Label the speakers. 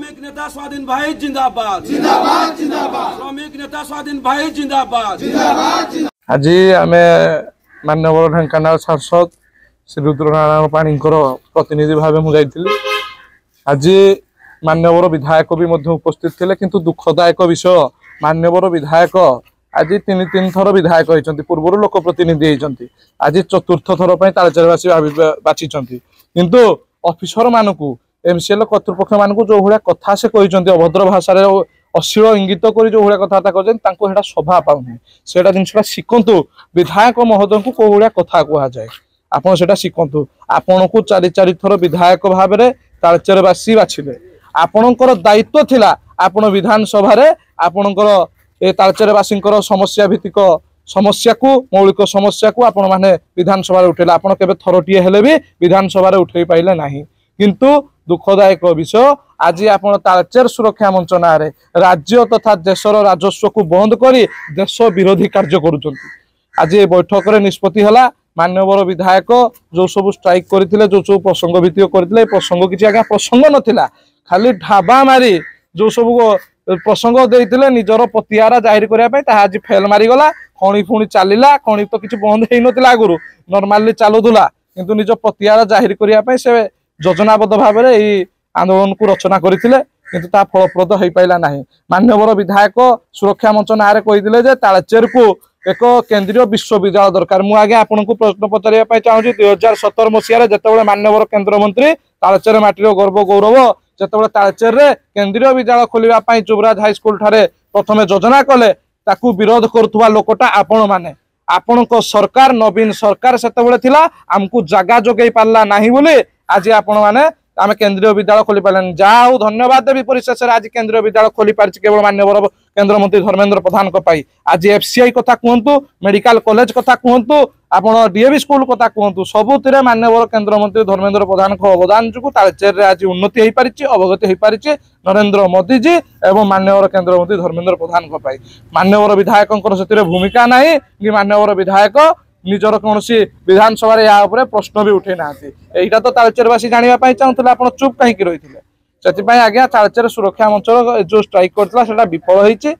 Speaker 1: श्रमिक नेता स्वाधीन भाई जिंदाबाद
Speaker 2: जिंदाबाद जिंदाबाद
Speaker 1: श्रमिक नेता स्वाधीन भाई जिंदाबाद
Speaker 2: जिंदाबाद।
Speaker 3: आज आम माननीय ढेंकानाल सांसद श्री रुद्रनारायण पाणी प्रतिनिधि भाव मुझे आज मान्यवर विधायक भी उपस्थित थे किंतु दुखदायक विषय मान्यवर विधायक आज तीन थर विधायक होती पूर्व लोक प्रतिनिधि होती आज चतुर्थ थर पर तालचेरवासी बाछी किंतु ऑफिसर मानक एमसीएल कर्तृपक्ष मानक जो भाया कथा से कहते अभद्र भाषा अश्लील इंगित कर जो भाया कथा कहते शोभा पाऊनी से जिनसा शिखु विधायक महोदय को कौ भाया कथा कहुए आपड़ से शिखु आपण को चारि चारि थर विधायक भाव में तालचेरवासी बाछिले आपणकर दायित्व थिला आपण विधानसभा आपणकर ए तालचेरवासी समस्या भित्तिक समस्या को मौलिक समस्या को आपण माने विधानसभा उठेला आपण केबे थरटीए हेले भी विधानसभा उठे पाइले नाही किंतु दुखदायक विषय आज आपण तालचेर सुरक्षा मंच ना राज्य तथा देशर राजस्व को बंद करी देश विरोधी कार्य करुचंती आज बैठक रे निष्पत्ति हला मान्यवर विधायक जो सब स्ट्राइक करथिले जो सब प्रसंग भित्तिक करथिले प्रसंग किछि आगे प्रसंग नथिला खाली ढाबा मारी जो सब प्रसंग देते निजर पतिआरा जाहिर करने आज फेल मारीगला खणी पुणी चलला खणी तो किसी बंद हो नाला आगु नॉर्मली चलुला किंतु निज पतिआरा जाहिर करने से योजनाबद्ध भाव में यही आंदोलन को रचना करते किंतु ता फलप्रद हो पाइला नहीं मान्यवर विधायक सुरक्षा मंच ना कही तालचेर को एक केंद्रीय विश्वविद्यालय दरकार मुझे आपन को प्रश्न पचार चाहूँगी 2017 मसीह जो मान्यवर केन्द्रमंत्री तालचेर माटीर गर्व गौरव जो तालचेर केंद्रीय विद्यालय खोलने जुबराज हाईस्कल ठारे प्रथम योजना कले ताकू विरोध करुवा लोकटा आपण माने आपण सरकार नवीन सरकार से आमको जगह जोगे पार्ला ना बोली आज आपण मैंने आम केंद्रीय विद्यालय खोली पारे जाऊ धन्यवाद देवी परिशेष आज केंद्रीय विद्यालय खोली पारि केवल मान्यवर केन्द्रमंत्री धर्मेंद्र प्रधान आज एफसीआई कथा कहतु मेडिकल कॉलेज कथा कहतु आपण डीएवी स्कूल कथा कहतु सबुतिर मान्यवर केन्द्रमंत्री धर्मेंद्र प्रधान अवदान जो तालचेर आज उन्नति हो पारी अवगति हो पारी नरेंद्र मोदी जी एवं मान्यवर केन्द्रमंत्री धर्मेंद्र प्रधान मान्यवर विधायक से भूमिका ना कि मान्यवर विधायक निजर कौन विधानसभा या प्रश्न भी उठे ना यहाँ तो तालचेरवासी जानापी चाहूँगे आप चुप कहीं रही से आज्ञा तालचेर सुरक्षा मंच जो स्ट्राइक करता विफल होती।